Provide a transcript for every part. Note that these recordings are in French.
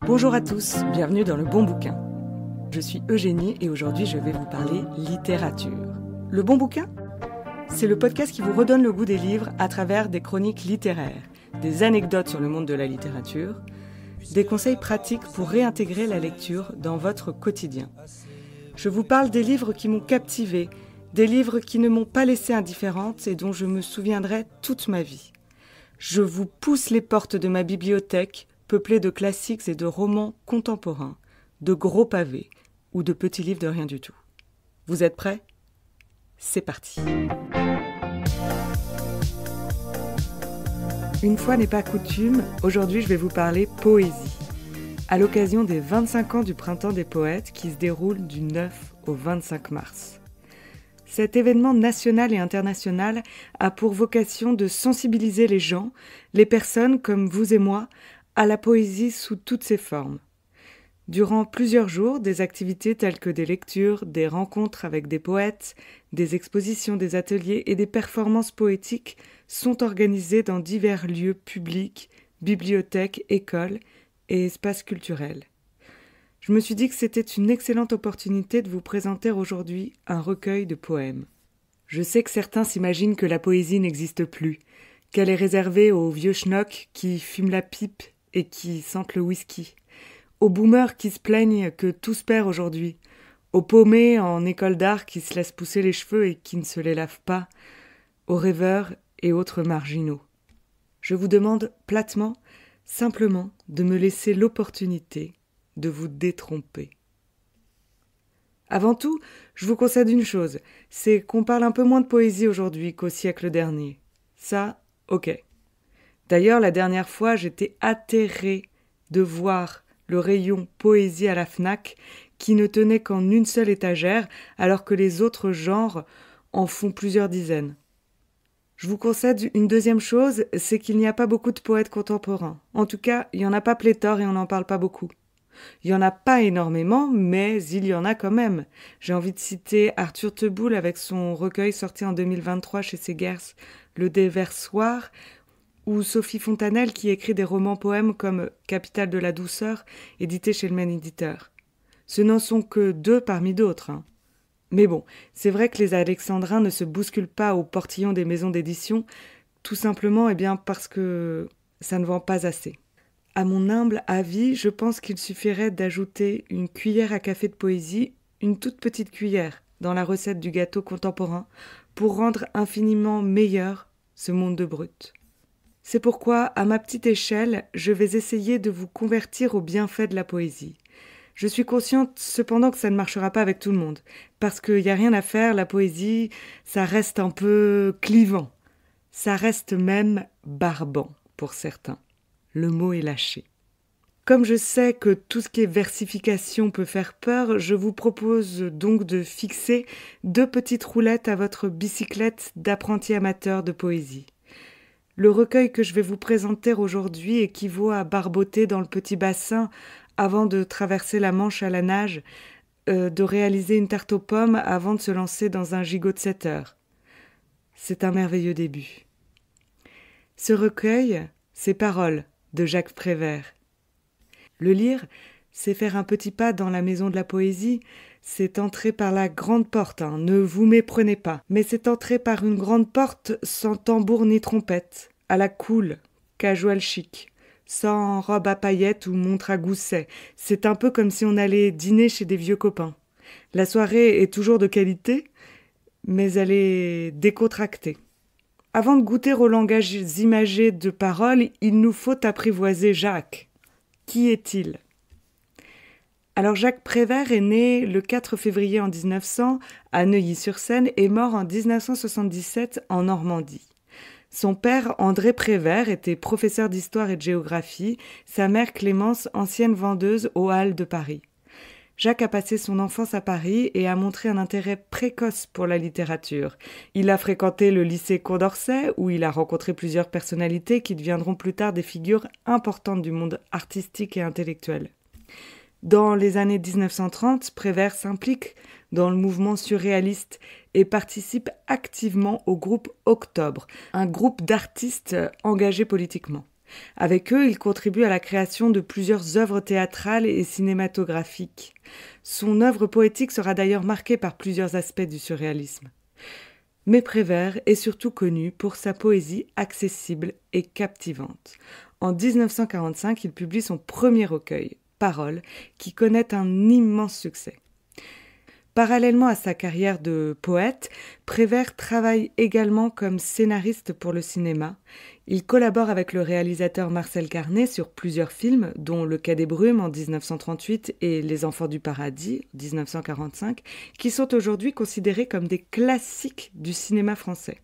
Bonjour à tous, bienvenue dans Le Bon Bouquin. Je suis Eugénie et aujourd'hui je vais vous parler littérature. Le Bon Bouquin ? C'est le podcast qui vous redonne le goût des livres à travers des chroniques littéraires, des anecdotes sur le monde de la littérature, des conseils pratiques pour réintégrer la lecture dans votre quotidien. Je vous parle des livres qui m'ont captivée, des livres qui ne m'ont pas laissée indifférente et dont je me souviendrai toute ma vie. Je vous pousse les portes de ma bibliothèque, peuplée de classiques et de romans contemporains, de gros pavés ou de petits livres de rien du tout. Vous êtes prêts ? C'est parti. Une fois n'est pas coutume, aujourd'hui je vais vous parler poésie. À l'occasion des 25 ans du Printemps des Poètes qui se déroule du 9 au 25 mars. Cet événement national et international a pour vocation de sensibiliser les gens, les personnes comme vous et moi, à la poésie sous toutes ses formes. Durant plusieurs jours, des activités telles que des lectures, des rencontres avec des poètes, des expositions, des ateliers et des performances poétiques sont organisées dans divers lieux publics, bibliothèques, écoles et espaces culturels. Je me suis dit que c'était une excellente opportunité de vous présenter aujourd'hui un recueil de poèmes. Je sais que certains s'imaginent que la poésie n'existe plus, qu'elle est réservée aux vieux schnocks qui fument la pipe et qui sentent le whisky, aux boomers qui se plaignent que tout se perd aujourd'hui, aux paumés en école d'art qui se laissent pousser les cheveux et qui ne se les lavent pas, aux rêveurs et autres marginaux. Je vous demande platement, simplement, de me laisser l'opportunité de vous détromper. Avant tout, je vous concède une chose, c'est qu'on parle un peu moins de poésie aujourd'hui qu'au siècle dernier. Ça, ok. D'ailleurs, la dernière fois, j'étais atterrée de voir le rayon poésie à la Fnac qui ne tenait qu'en une seule étagère, alors que les autres genres en font plusieurs dizaines. Je vous concède une deuxième chose, c'est qu'il n'y a pas beaucoup de poètes contemporains. En tout cas, il n'y en a pas pléthore et on n'en parle pas beaucoup. Il n'y en a pas énormément, mais il y en a quand même. J'ai envie de citer Arthur Teboul avec son recueil sorti en 2023 chez Segers, Le Déversoir, ou Sophie Fontanelle qui écrit des romans-poèmes comme Capitale de la douceur, édité chez le même éditeur. Ce n'en sont que deux parmi d'autres. Mais bon, c'est vrai que les alexandrins ne se bousculent pas au portillon des maisons d'édition, tout simplement parce que ça ne vend pas assez. À mon humble avis, je pense qu'il suffirait d'ajouter une cuillère à café de poésie, une toute petite cuillère, dans la recette du gâteau contemporain, pour rendre infiniment meilleur ce monde de brut. C'est pourquoi, à ma petite échelle, je vais essayer de vous convertir aux bienfaits de la poésie. Je suis consciente cependant que ça ne marchera pas avec tout le monde, parce qu'il n'y a rien à faire, la poésie, ça reste un peu clivant. Ça reste même barbant pour certains. Le mot est lâché. Comme je sais que tout ce qui est versification peut faire peur, je vous propose donc de fixer 2 petites roulettes à votre bicyclette d'apprenti amateur de poésie. Le recueil que je vais vous présenter aujourd'hui équivaut à barboter dans le petit bassin avant de traverser la Manche à la nage, de réaliser une tarte aux pommes avant de se lancer dans un gigot de 7 heures. C'est un merveilleux début. Ce recueil, c'est Paroles de Jacques Prévert. Le lire, c'est faire un petit pas dans la maison de la poésie, c'est entrer par la grande porte, ne vous méprenez pas, mais c'est entrer par une grande porte sans tambour ni trompette, à la cool, casual chic, sans robe à paillettes ou montre à gousset. C'est un peu comme si on allait dîner chez des vieux copains. La soirée est toujours de qualité, mais elle est décontractée. Avant de goûter au langage imagé de Paroles, il nous faut apprivoiser Jacques. Qui est-il ? Alors Jacques Prévert est né le 4 février en 1900 à Neuilly-sur-Seine et mort en 1977 en Normandie. Son père, André Prévert, était professeur d'histoire et de géographie, sa mère Clémence, ancienne vendeuse aux Halles de Paris. Jacques a passé son enfance à Paris et a montré un intérêt précoce pour la littérature. Il a fréquenté le lycée Condorcet, où il a rencontré plusieurs personnalités qui deviendront plus tard des figures importantes du monde artistique et intellectuel. Dans les années 1930, Prévert s'implique dans le mouvement surréaliste et participe activement au groupe Octobre, un groupe d'artistes engagés politiquement. Avec eux, il contribue à la création de plusieurs œuvres théâtrales et cinématographiques. Son œuvre poétique sera d'ailleurs marquée par plusieurs aspects du surréalisme. Mais Prévert est surtout connu pour sa poésie accessible et captivante. En 1945, il publie son premier recueil, Paroles, qui connaît un immense succès. Parallèlement à sa carrière de poète, Prévert travaille également comme scénariste pour le cinéma. Il collabore avec le réalisateur Marcel Carné sur plusieurs films, dont Le Quai des Brumes en 1938 et Les Enfants du Paradis en 1945, qui sont aujourd'hui considérés comme des classiques du cinéma français.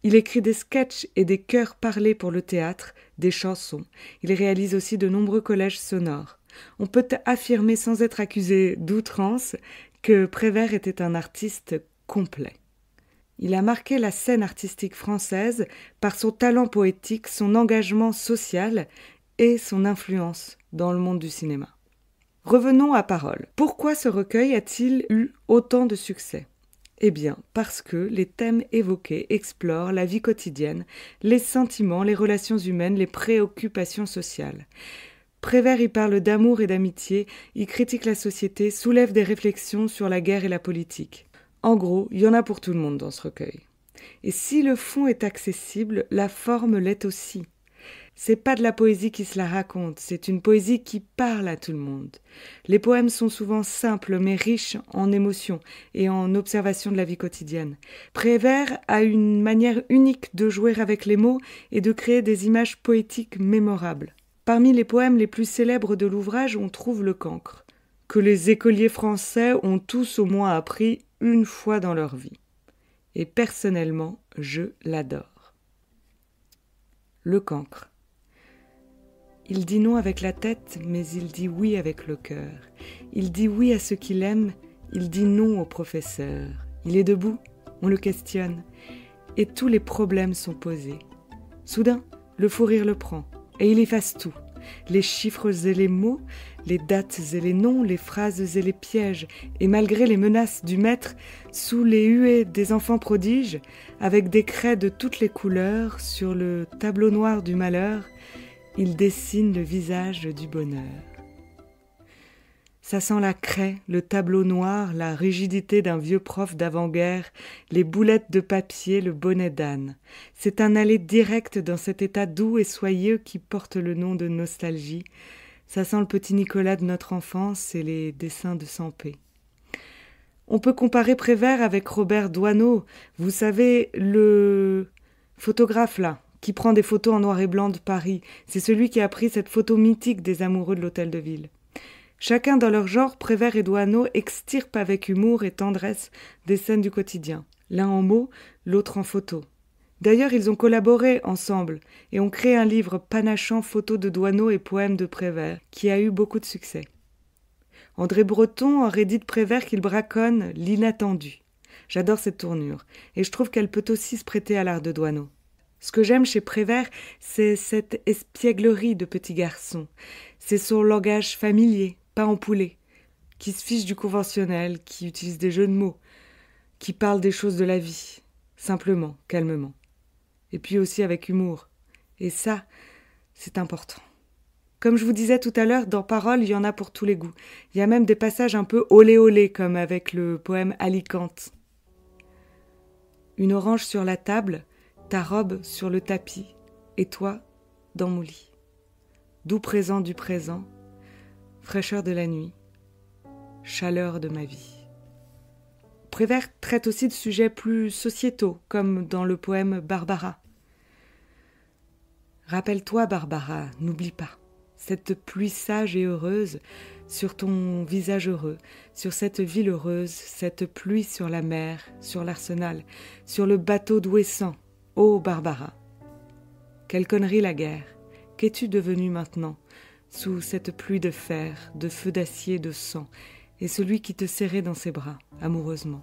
Il écrit des sketchs et des chœurs parlés pour le théâtre, des chansons. Il réalise aussi de nombreux collages sonores. On peut affirmer sans être accusé d'outrance que Prévert était un artiste complet. Il a marqué la scène artistique française par son talent poétique, son engagement social et son influence dans le monde du cinéma. Revenons à Paroles. Pourquoi ce recueil a-t-il eu autant de succès ? Eh bien, parce que les thèmes évoqués explorent la vie quotidienne, les sentiments, les relations humaines, les préoccupations sociales. Prévert y parle d'amour et d'amitié, y critique la société, soulève des réflexions sur la guerre et la politique. En gros, il y en a pour tout le monde dans ce recueil. Et si le fond est accessible, la forme l'est aussi. C'est pas de la poésie qui se la raconte, c'est une poésie qui parle à tout le monde. Les poèmes sont souvent simples mais riches en émotions et en observations de la vie quotidienne. Prévert a une manière unique de jouer avec les mots et de créer des images poétiques mémorables. Parmi les poèmes les plus célèbres de l'ouvrage, on trouve Le Cancre, que les écoliers français ont tous au moins appris une fois dans leur vie. Et personnellement, je l'adore. Le Cancre. Il dit non avec la tête, mais il dit oui avec le cœur. Il dit oui à ce qu'il aime, il dit non au professeur. Il est debout, on le questionne, et tous les problèmes sont posés. Soudain, le fou rire le prend, et il efface tout. Les chiffres et les mots, les dates et les noms, les phrases et les pièges, et malgré les menaces du maître, sous les huées des enfants prodiges, avec des craies de toutes les couleurs, sur le tableau noir du malheur, il dessine le visage du bonheur. Ça sent la craie, le tableau noir, la rigidité d'un vieux prof d'avant-guerre, les boulettes de papier, le bonnet d'âne. C'est un aller direct dans cet état doux et soyeux qui porte le nom de nostalgie. Ça sent le petit Nicolas de notre enfance et les dessins de Sampé. On peut comparer Prévert avec Robert Doisneau, vous savez, le photographe là, qui prend des photos en noir et blanc de Paris. C'est celui qui a pris cette photo mythique des amoureux de l'Hôtel de Ville. Chacun dans leur genre, Prévert et Doisneau extirpent avec humour et tendresse des scènes du quotidien, l'un en mots, l'autre en photos. D'ailleurs, ils ont collaboré ensemble et ont créé un livre panachant photos de Doisneau et poèmes de Prévert, qui a eu beaucoup de succès. André Breton aurait dit de Prévert qu'il braconne l'inattendu. J'adore cette tournure, et je trouve qu'elle peut aussi se prêter à l'art de Doisneau. Ce que j'aime chez Prévert, c'est cette espièglerie de petit garçon. C'est son langage familier, pas empoulé, qui se fiche du conventionnel, qui utilise des jeux de mots, qui parle des choses de la vie, simplement, calmement. Et puis aussi avec humour. Et ça, c'est important. Comme je vous disais tout à l'heure, dans Paroles, il y en a pour tous les goûts. Il y a même des passages un peu olé olé, comme avec le poème Alicante. Une orange sur la table, ta robe sur le tapis, et toi dans mon lit. Doux présent du présent, fraîcheur de la nuit, chaleur de ma vie. Prévert traite aussi de sujets plus sociétaux, comme dans le poème Barbara. Rappelle-toi, Barbara, n'oublie pas, cette pluie sage et heureuse sur ton visage heureux, sur cette ville heureuse, cette pluie sur la mer, sur l'arsenal, sur le bateau d'Ouessant. Ô Barbara, quelle connerie la guerre, qu'es-tu devenue maintenant, sous cette pluie de fer, de feu d'acier, de sang, et celui qui te serrait dans ses bras, amoureusement.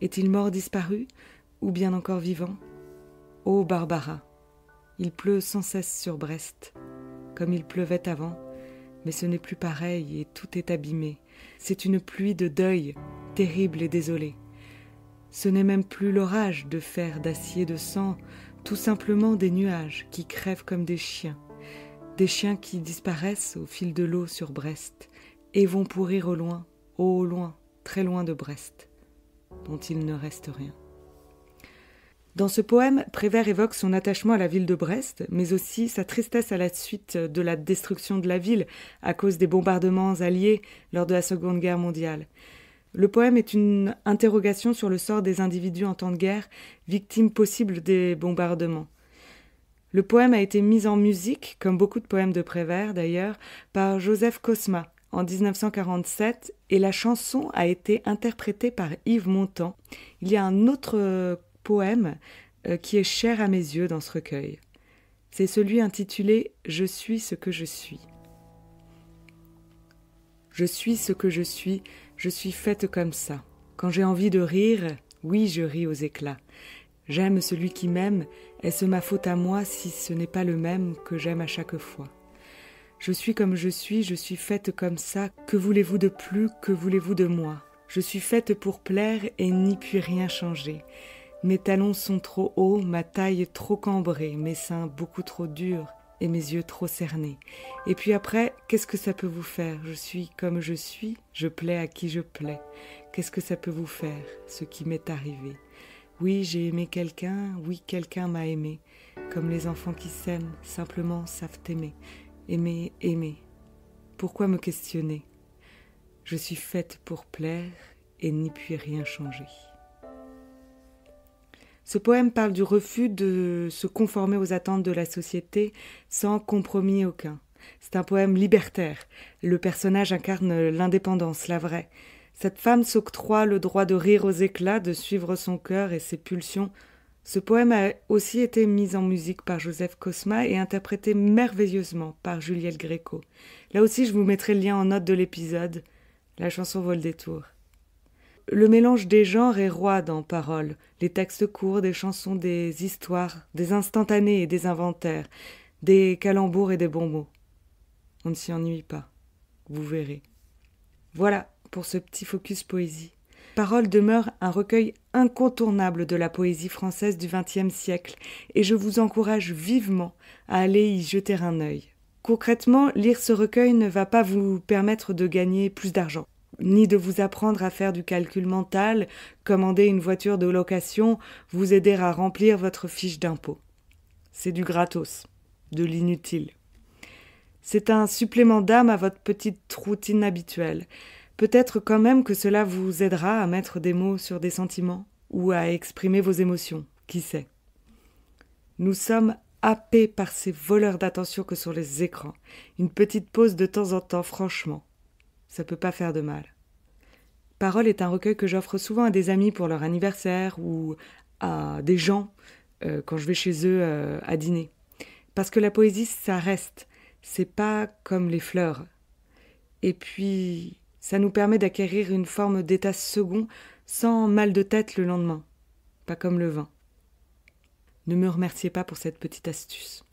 Est-il mort disparu, ou bien encore vivant ? Ô Barbara, il pleut sans cesse sur Brest, comme il pleuvait avant, mais ce n'est plus pareil et tout est abîmé. C'est une pluie de deuil, terrible et désolée. Ce n'est même plus l'orage de fer, d'acier, de sang, tout simplement des nuages qui crèvent comme des chiens qui disparaissent au fil de l'eau sur Brest et vont pourrir au loin, très loin de Brest, dont il ne reste rien. Dans ce poème, Prévert évoque son attachement à la ville de Brest, mais aussi sa tristesse à la suite de la destruction de la ville à cause des bombardements alliés lors de la Seconde Guerre mondiale. Le poème est une interrogation sur le sort des individus en temps de guerre, victimes possibles des bombardements. Le poème a été mis en musique, comme beaucoup de poèmes de Prévert d'ailleurs, par Joseph Cosma en 1947, et la chanson a été interprétée par Yves Montand. Il y a un autre poème qui est cher à mes yeux dans ce recueil. C'est celui intitulé « Je suis ce que je suis ». Je suis ce que je suis faite comme ça. Quand j'ai envie de rire, oui, je ris aux éclats. J'aime celui qui m'aime, est-ce ma faute à moi si ce n'est pas le même que j'aime à chaque fois? Je suis comme je suis faite comme ça, que voulez-vous de plus, que voulez-vous de moi? Je suis faite pour plaire et n'y puis rien changer. Mes talons sont trop hauts, ma taille trop cambrée, mes seins beaucoup trop durs et mes yeux trop cernés. Et puis après, qu'est-ce que ça peut vous faire? Je suis comme je plais à qui je plais. Qu'est-ce que ça peut vous faire, ce qui m'est arrivé? Oui, j'ai aimé quelqu'un, oui, quelqu'un m'a aimé. Comme les enfants qui s'aiment, simplement savent aimer. Aimer, aimer. Pourquoi me questionner? Je suis faite pour plaire et n'y puis rien changer. Ce poème parle du refus de se conformer aux attentes de la société sans compromis aucun. C'est un poème libertaire. Le personnage incarne l'indépendance, la vraie. Cette femme s'octroie le droit de rire aux éclats, de suivre son cœur et ses pulsions. Ce poème a aussi été mis en musique par Joseph Cosma et interprété merveilleusement par Juliette Gréco. Là aussi, je vous mettrai le lien en note de l'épisode. La chanson vaut le détour. Le mélange des genres est roi dans Paroles. Les textes courts, des chansons, des histoires, des instantanés et des inventaires, des calembours et des bons mots. On ne s'y ennuie pas. Vous verrez. Voilà pour ce petit focus poésie. Paroles demeure un recueil incontournable de la poésie française du XXe siècle et je vous encourage vivement à aller y jeter un œil. Concrètement, lire ce recueil ne va pas vous permettre de gagner plus d'argent, ni de vous apprendre à faire du calcul mental, commander une voiture de location, vous aider à remplir votre fiche d'impôt. C'est du gratos, de l'inutile. C'est un supplément d'âme à votre petite routine habituelle. Peut-être quand même que cela vous aidera à mettre des mots sur des sentiments ou à exprimer vos émotions, qui sait. Nous sommes happés par ces voleurs d'attention que sont les écrans. Une petite pause de temps en temps, franchement, ça peut pas faire de mal. Parole est un recueil que j'offre souvent à des amis pour leur anniversaire ou à des gens quand je vais chez eux à dîner. Parce que la poésie, ça reste. C'est pas comme les fleurs. Et puis, ça nous permet d'acquérir une forme d'état second sans mal de tête le lendemain. Pas comme le vin. Ne me remerciez pas pour cette petite astuce.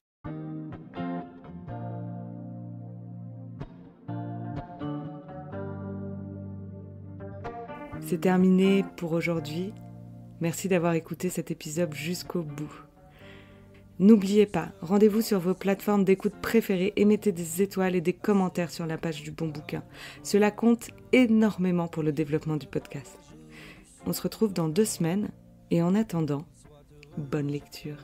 C'est terminé pour aujourd'hui. Merci d'avoir écouté cet épisode jusqu'au bout. N'oubliez pas, rendez-vous sur vos plateformes d'écoute préférées et mettez des étoiles et des commentaires sur la page du Bon Bouquin. Cela compte énormément pour le développement du podcast. On se retrouve dans 2 semaines et en attendant, bonne lecture.